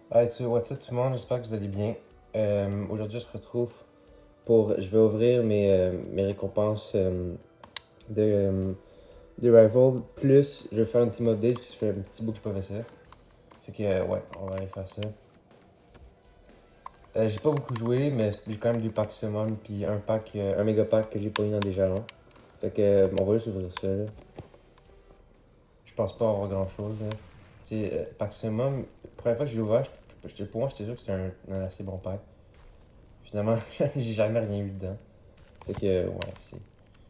Alright, so what's up tout le monde, j'espère que vous allez bien. Aujourd'hui, je se retrouve je vais ouvrir mes récompenses de, euh, de Rival. Plus, je vais faire un team update, parce que ça fait un petit bout que j'ai pas fait ça. Fait que, ouais, on va aller faire ça. J'ai pas beaucoup joué, mais j'ai quand même 2 packs summon, puis un méga pack que j'ai pas eu dans des jalons. Fait que, on va juste ouvrir ça, là. Je pense pas avoir grand chose, là. Tu sais, pack summon, la première fois que j'ai ouvert, pour moi, j'étais sûr que c'était un assez bon pack. Finalement, j'ai jamais rien eu dedans. Fait que, ouais,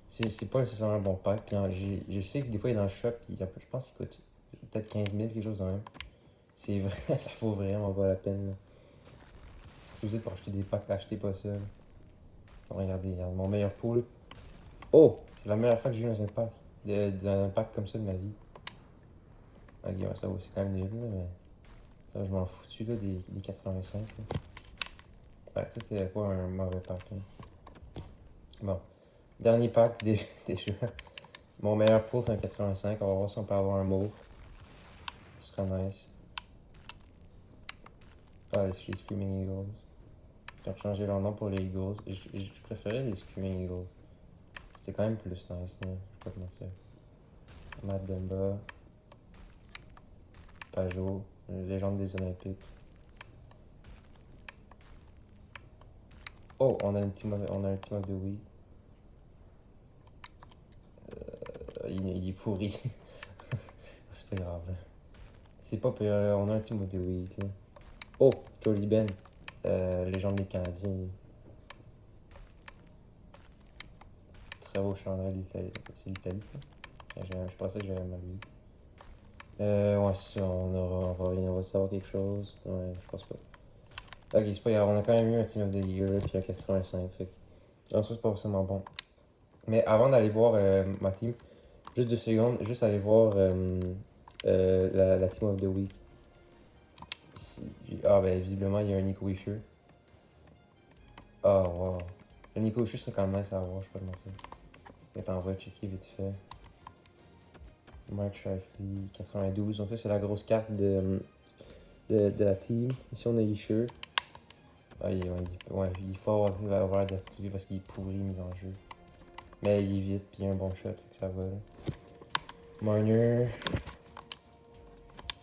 c'est pas nécessairement un bon pack. Puis je sais que des fois, il est dans le shop, puis je pense qu'il coûte peut-être 15 000 quelque chose de même. C'est vrai, ça vaut vraiment pas la peine. Là. Si vous êtes pour acheter des packs, achetez pas ça. Là. Regardez, regarde, mon meilleur pool. Oh! C'est la meilleure fois que j'ai eu dans un pack. Dans un pack comme ça de ma vie. Ok, ouais, ça c'est quand même nul, là, mais ça, je m'en fous là, des 85. Là. Ouais, ça, c'est pas un mauvais pack. Là. Bon, dernier pack déjà. Mon meilleur pool, c'est un 85. On va voir si on peut avoir un mauve. Ce serait nice. Ah, les Screaming Eagles. Ils ont changé leur nom pour les Eagles. Je préférais les Screaming Eagles. C'était quand même plus nice, là. Je vais pas te mentir. Matt Dumba, Pajot, légende des Olympiques. Oh, on a un team of the week. Il est pourri. C'est pas grave, là. C'est pas pire, on a un team of the week, là. Oh, Jolie Ben, légende des Canadiens. Très beau chandail d'Italie. C'est l'Italie, ça? Je pensais que j'avais mal lu. Ouais, c'est ça, on va savoir quelque chose. Ouais, je pense pas. Ok, c'est pas grave, on a quand même eu un Team of the Year, puis un 85, fait que... Non, ça, c'est pas forcément bon. Mais avant d'aller voir ma team, juste 2 secondes, juste aller voir la Team of the Week. Ah, ben, visiblement, il y a un Nico Isher. Ah, wow. Le Nico Isher, c'est quand même nice à voir, je peux pas te mentir. Attends, on va checker vite fait. Mark Shifley, 92. Donc, ça, c'est la grosse carte de la team. Ici, on a Isher. Ah, il faut avoir d'activer parce qu'il est pourri mis en jeu. Mais il est vite, puis il a un bon shot, fait que ça va. Là. Marner,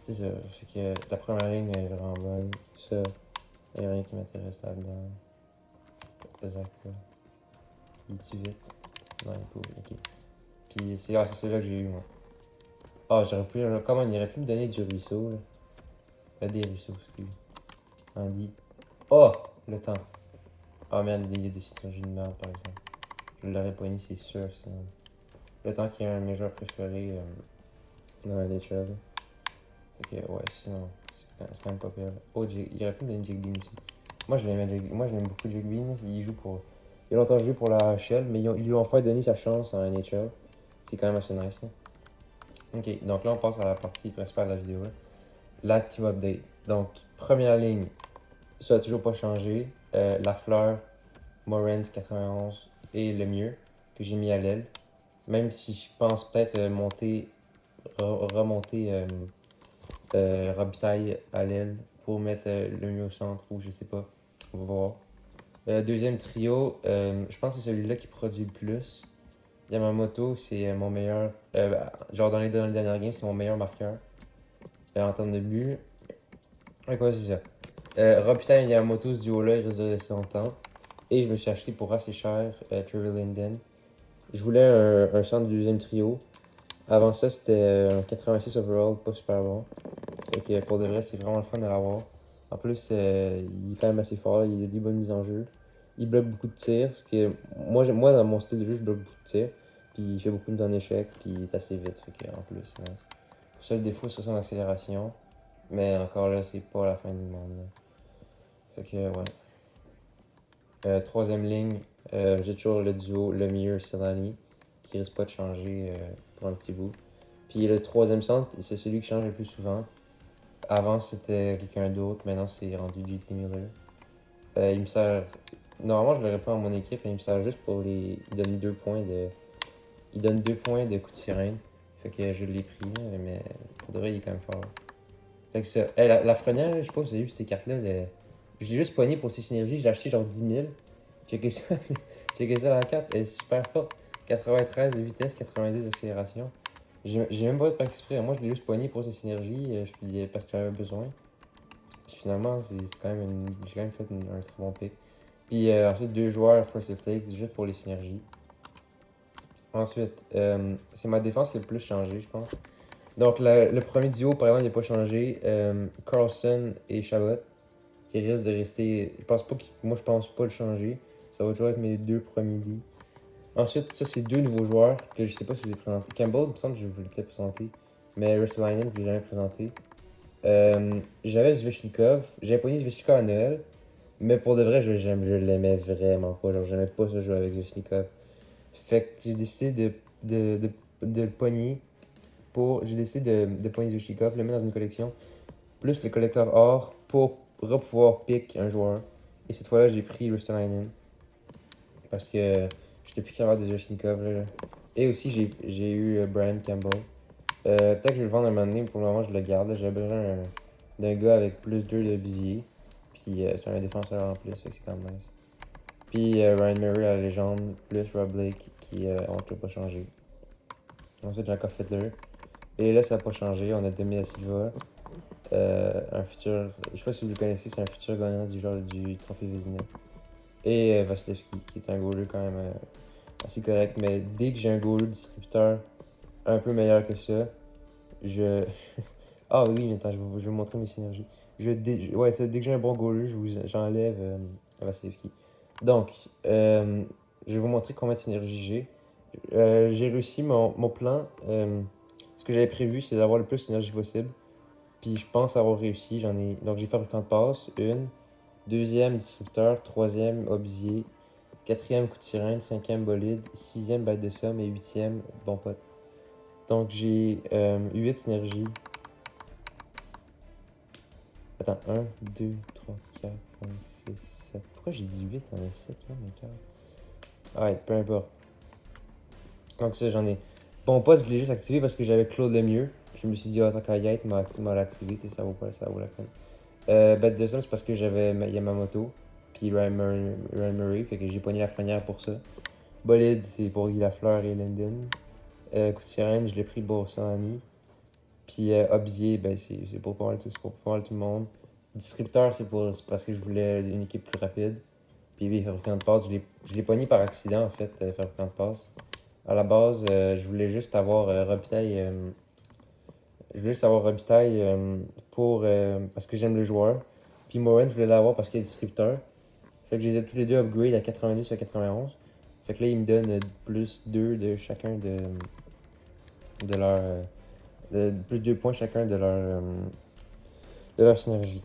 c'est ça. Fait que la première ligne est vraiment bonne. Ça, il n'y a rien qui m'intéresse là-dedans. Zaka, il est vite? Non, il est pourri, ok. Puis c'est celui-là que j'ai eu, moi. Ah, j'aurais pu. Comment il aurait pu me donner du ruisseau, là? Des ruisseaux, excuse. Andy. Oh! Le temps. Ah, merde, il y a des situations de merde, par exemple. Je l'aurais pas mis, c'est sûr, sinon. Le temps qu'il y a un de mes joueurs préférés dans la nature. Fait que, ouais, sinon, c'est quand même pas pire. Oh, il aurait pu me donner Jake Bean aussi. Moi, je l'aime beaucoup, Jake Bean. Il joue pour. Il a longtemps joué pour la HL, mais ils lui ont enfin donné sa chance en NHL. C'est quand même assez nice. Là. Ok, donc là, on passe à la partie principale de la vidéo. Là. La team update. Donc, première ligne, ça a toujours pas changé. La fleur, Morens 91 et le mieux que j'ai mis à l'aile. Même si je pense peut-être remonter Robitaille à l'aile pour mettre le mieux au centre ou je sais pas. On va voir. Deuxième trio, je pense que c'est celui-là qui produit le plus. Yamamoto, c'est mon meilleur. Genre dans le dernier game, c'est mon meilleur marqueur en termes de but. Ouais, quoi, c'est ça. Robitaille et Yamamoto, ce duo-là, il risque de rester longtemps. Et je me suis acheté pour assez cher Trevor Linden. Je voulais un centre du deuxième trio. Avant ça, c'était un 86 overall, pas super bon. Fait pour de vrai, c'est vraiment le fun de l'avoir. En plus, il est quand même assez fort, il a des bonnes mises en jeu. Il bloque beaucoup de tirs, parce que moi dans mon style de jeu, je bloque beaucoup de tirs. Puis il fait beaucoup de en échec, puis il est assez vite. Fait que, en plus, le seul défaut, c'est son accélération. Mais encore là, c'est pas la fin du monde. Là. Fait que, ouais. Troisième ligne, j'ai toujours le duo le meilleur Solani, qui risque pas de changer pour un petit bout. Puis le troisième centre, c'est celui qui change le plus souvent. Avant, c'était quelqu'un d'autre. Maintenant, c'est rendu JT Miller. Il me sert. Normalement, je l'aurais pas dans mon équipe, mais il me sert juste pour les. Il donne 2 points de. Il donne 2 points de coup de sirène. Fait que je l'ai pris, mais pour de vrai, il est quand même fort. Fait que ça. Hey, la Frenière, là, je sais pas si vous avez vu cette carte-là. Je l'ai juste pognée pour ses synergies. Je l'ai acheté genre 10 000. Checkez ça. Checkez ça, la carte. Elle est super forte. 93 de vitesse, 90 d'accélération. J'ai même pas fait par exprès. Moi, je l'ai juste pogné pour ses synergies. Parce que j'en avais besoin. Puis finalement, c'est quand même j'ai quand même fait un très bon pick. Puis ensuite, deux joueurs First Flake, juste pour les synergies. Ensuite, c'est ma défense qui a le plus changé, je pense. Donc, le premier duo, par exemple, il n'a pas changé. Carlson et Chabot, qui risquent de rester. Moi, je pense pas le changer. Ça va toujours être mes deux premiers D. Ensuite, ça, c'est deux nouveaux joueurs que je sais pas si je les ai présentés. Campbell, il me semble que je vous l'ai peut-être présenté. Mais Ristolainen, je l'ai jamais présenté. J'avais Svechnikov. J'avais pogné Svechnikov à Noël. Mais pour de vrai, je l'aimais vraiment pas. Genre, j'aimais pas ça jouer avec Svechnikov. Fait que j'ai décidé de le pogner j'ai décidé de pogner Svechnikov, le mettre dans une collection, plus le collecteur or pour pouvoir pick un joueur. Et cette fois-là, j'ai pris Ristolainen. Parce que j'étais plus capable de Svechnikov. Là. Et aussi, j'ai eu Brian Campbell. Peut-être que je vais le vendre un moment donné, pour le moment, je le garde. J'avais besoin d'un gars avec plus 2 de billets. Puis c'est un défenseur en plus, fait que c'est quand même nice. Puis Ryan Murray, la légende, plus Rob Blake, qui ont toujours pas changé. Ensuite, Jacob Fettler. Et là, ça n'a pas changé. On a Demi Da Silva. Un futur. Je sais pas si vous le connaissez, c'est un futur gagnant du genre du Trophée Vézina. Et Vasilevski, qui est un goaler quand même assez correct. Mais dès que j'ai un goaler distributeur un peu meilleur que ça, je. Ah oui, mais attends, je vais vous montrer mes synergies. Ouais, dès que j'ai un bon goaler, j'enlève Vasilevski. Donc, je vais vous montrer combien de synergies j'ai. J'ai réussi mon plan. Ce que j'avais prévu, c'est d'avoir le plus d'énergie possible. Puis je pense avoir réussi. Donc j'ai fabricant de passe, une. Deuxième, distributeur. Troisième, obsier. Quatrième, coup de sirène. Cinquième, bolide. Sixième, bête de somme. Et huitième, bon pote. Donc j'ai 8 synergies. Attends, 1, 2, 3, 4, 5, 6, 7. Pourquoi j'ai dit 8? Il y en a 7 là, mon cœur. Ouais, peu importe. Donc ça, j'en ai. Bon pote, je l'ai juste activé parce que j'avais Claude Lemieux. Je me suis dit, tant qu'à y être, m'a l'activé, ça vaut la peine. Bête de somme, c'est parce que j'avais Yamamoto, puis Ryan Murray, fait que j'ai pogné la frenière pour ça. Bolide, c'est pour Guy Lafleur et Linden. Coup de sirène, je l'ai pris pour Sanani. Puis Obsier, ben c'est pour pas mal tout le monde. Distributeur, c'est parce que je voulais une équipe plus rapide. Puis oui, fabricant de passe, je l'ai pogné par accident en fait, fabricant de passe. À la base, je voulais juste avoir Robitaille. Je voulais juste avoir Robitaille parce que j'aime le joueur. Puis Morin, je voulais l'avoir parce qu'il est distributeur. Fait que je les ai tous les deux upgrade à 90 et à 91. Fait que là, il me donne plus 2 de chacun de leur. Plus 2 points chacun de leur synergie.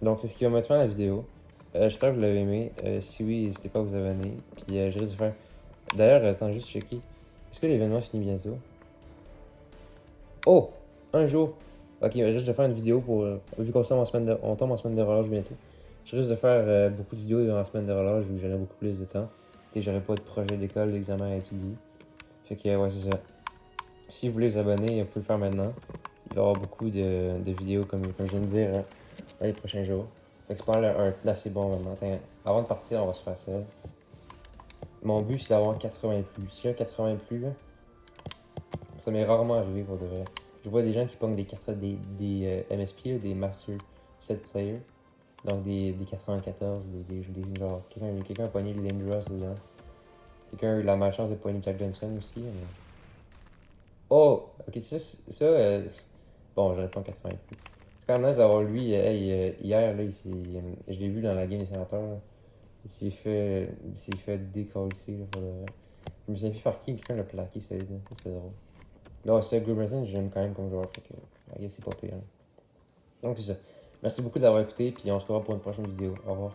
Donc, c'est ce qui va mettre fin à la vidéo. J'espère que vous l'avez aimé. Si oui, n'hésitez pas à vous abonner. Puis, je risque de faire. D'ailleurs, attends, juste checker. Est-ce que l'événement finit bientôt? Oh! Un jour! Ok, je risque de faire une vidéo pour. Vu qu'on tombe en semaine de relâche bientôt. Je risque de faire beaucoup de vidéos durant la semaine de relâche où j'aurai beaucoup plus de temps. Et j'aurai pas de projet d'école, d'examen à étudier. Fait que, ouais, c'est ça. Si vous voulez vous abonner, vous pouvez le faire maintenant. Il va y avoir beaucoup de vidéos, comme je viens de dire, hein, dans les prochains jours. Fait que c'est pas un assez bon moment. Attends, avant de partir, on va se faire ça. Mon but, c'est d'avoir 80 plus. Si j'ai un 80 plus, là, ça m'est rarement arrivé pour de vrai. Je vois des gens qui pognent des MSP, là, des Master Set Player. Donc des 94, genre, quelqu'un a pogné le Lindros dedans. Quelqu'un a eu la malchance de pogner Jack Johnson aussi. Mais... Oh! Ok, bon, je réponds 80 plus. C'est quand même nice d'avoir lui. Hier, là, je l'ai vu dans la game des sénateurs. Là. Il s'est fait décoller ici. Là, je me suis fait par qui quelqu'un l'a plaqué, ça c'est drôle. Là, c'est Gilbertson, j'aime quand même comme joueur. Fait que, c'est pas pire. Hein. Donc, c'est ça. Merci beaucoup d'avoir écouté, puis on se revoit pour une prochaine vidéo. Au revoir.